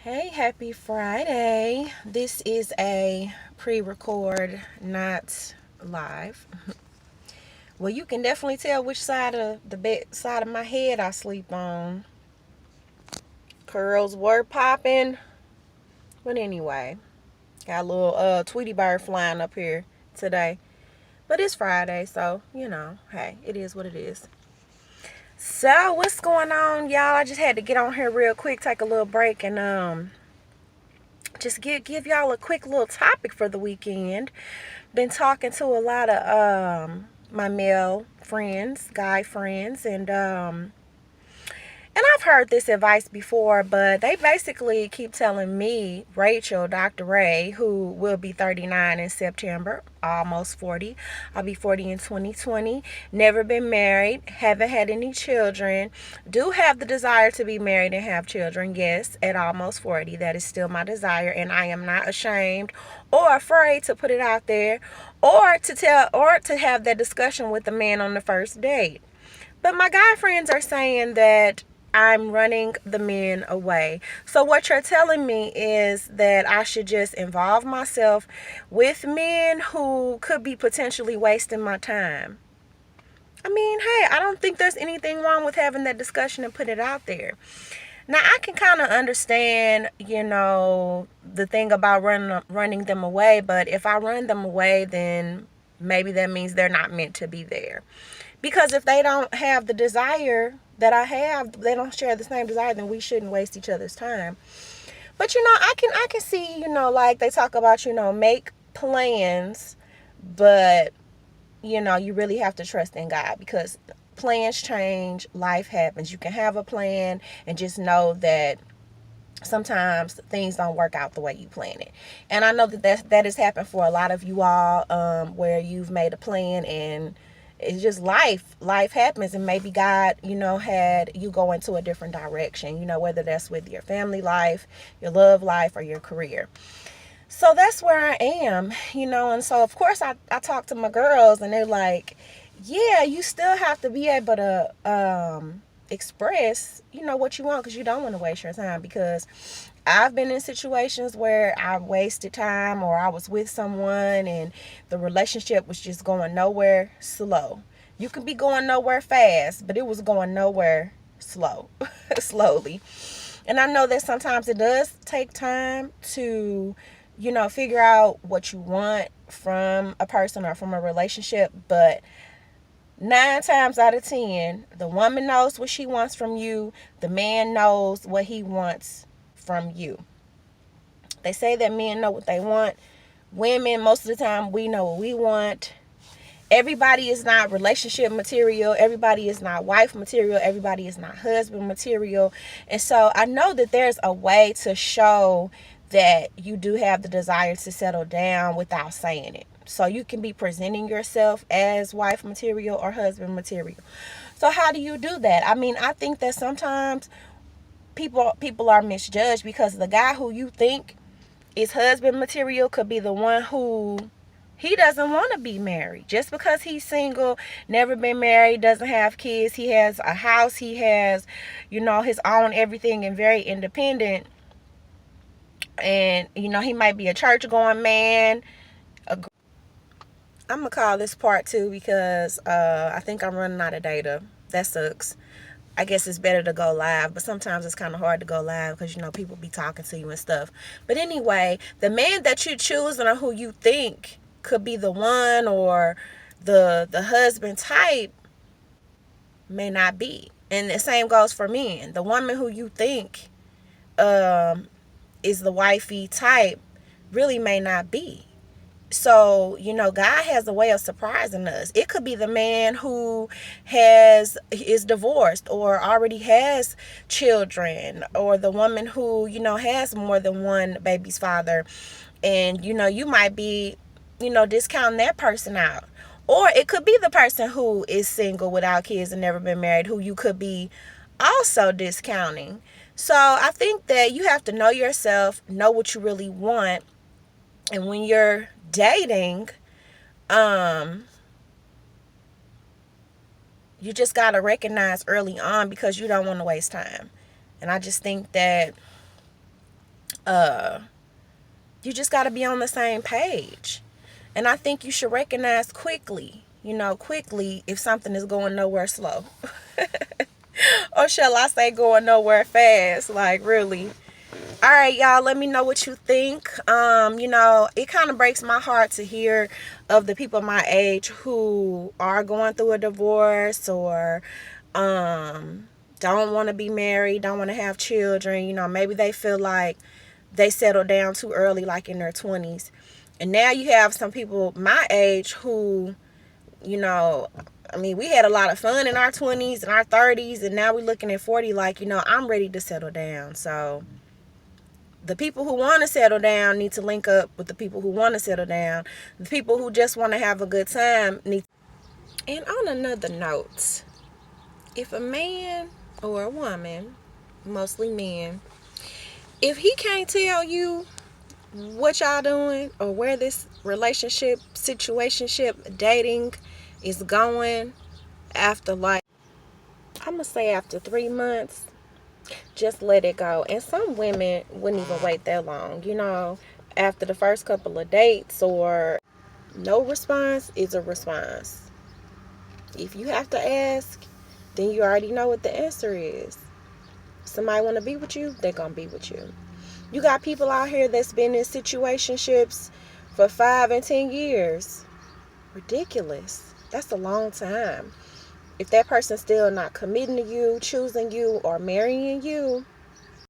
Hey, happy Friday. This is a pre-record, not live. Well, you can definitely tell which side of the side of my head I sleep on. Curls were popping. But anyway, got a little Tweety bird flying up here today. But it's Friday, so hey, it is what it is. So, what's going on, y'all? I just had to get on here real quick, take a little break, and just give y'all a quick little topic for the weekend. Been talking to a lot of my male friends, guy friends, and I've heard this advice before, but they basically keep telling me, Rachel, Dr. Ray, who will be 39 in September, almost 40. I'll be 40 in 2020. Never been married, haven't had any children. Do have the desire to be married and have children, yes, at almost 40. That is still my desire, and I am not ashamed or afraid to put it out there or to have that discussion with the man on the first date. But my guy friends are saying that I'm running the men away. So what you're telling me is that I should just involve myself with men who could be potentially wasting my time. I mean, hey, I don't think there's anything wrong with having that discussion and put it out there. Now, I can kind of understand, the thing about running them away, but if I run them away, then maybe that means they're not meant to be there. Because if they don't have the desire that I have, they don't share the same desire, then we shouldn't waste each other's time. But I can see, like they talk about, make plans, but you really have to trust in God because plans change, life happens. You can have a plan and just know that sometimes things don't work out the way you plan it. And I know that has happened for a lot of you all, where you've made a plan and it's just life happens, and maybe God had you go into a different direction, whether that's with your family life, your love life, or your career. So that's where I am, and so of course I talk to my girls and they're like, yeah, you still have to be able to express what you want, because you don't want to waste your time. Because I've been in situations where I wasted time, or I was with someone and the relationship was just going nowhere slow. You can be going nowhere fast, but it was going nowhere slowly. And I know that sometimes it does take time to figure out what you want from a person or from a relationship, but 9 times out of 10, the woman knows what she wants from you. The man knows what he wants from you. They say that men know what they want. Women, most of the time, we know what we want. Everybody is not relationship material. Everybody is not wife material. Everybody is not husband material. And so I know that there's a way to show that you do have the desire to settle down without saying it. So you can be presenting yourself as wife material or husband material. So how do you do that? I mean, I think that sometimes people are misjudged, because the guy who you think is husband material could be the one who he doesn't want to be married. Just because he's single, never been married, doesn't have kids, he has a house, he has, his own everything and very independent. And, he might be a church going man. I'm going to call this part 2 because I think I'm running out of data. That sucks. I guess it's better to go live, but sometimes it's kind of hard to go live because, people be talking to you and stuff. But anyway, the man that you choose or who you think could be the one, or the husband type, may not be. And the same goes for men. The woman who you think is the wifey type really may not be. So, God has a way of surprising us. It could be the man who is divorced or already has children, or the woman who, has more than one baby's father. And, you might be, discounting that person out. Or it could be the person who is single without kids and never been married, who you could be also discounting. So I think that you have to know yourself, know what you really want. And when you're dating, you just got to recognize early on, because you don't want to waste time. And I just think that uh you just got to be on the same page. And I think you should recognize quickly, quickly if something is going nowhere slow. Or shall I say going nowhere fast, like really. All right, y'all, let me know what you think. It kind of breaks my heart to hear of the people my age who are going through a divorce or don't want to be married, don't want to have children. Maybe they feel like they settled down too early, like in their 20s. And now you have some people my age who, we had a lot of fun in our 20s and our 30s, and now we're looking at 40 like, I'm ready to settle down. So the people who want to settle down need to link up with the people who want to settle down. The people who just want to have a good time need. And on another note, if a man or a woman, mostly men, if he can't tell you what y'all doing or where this relationship, situationship, dating is going after, like, I'm gonna say after 3 months, just let it go. And some women wouldn't even wait that long, after the first couple of dates, or no response is a response. If you have to ask, then you already know what the answer is. Somebody want to be with you, they're gonna be with you. You got people out here that's been in situationships for 5 and 10 years. Ridiculous. That's a long time. If that person's still not committing to you, choosing you, or marrying you,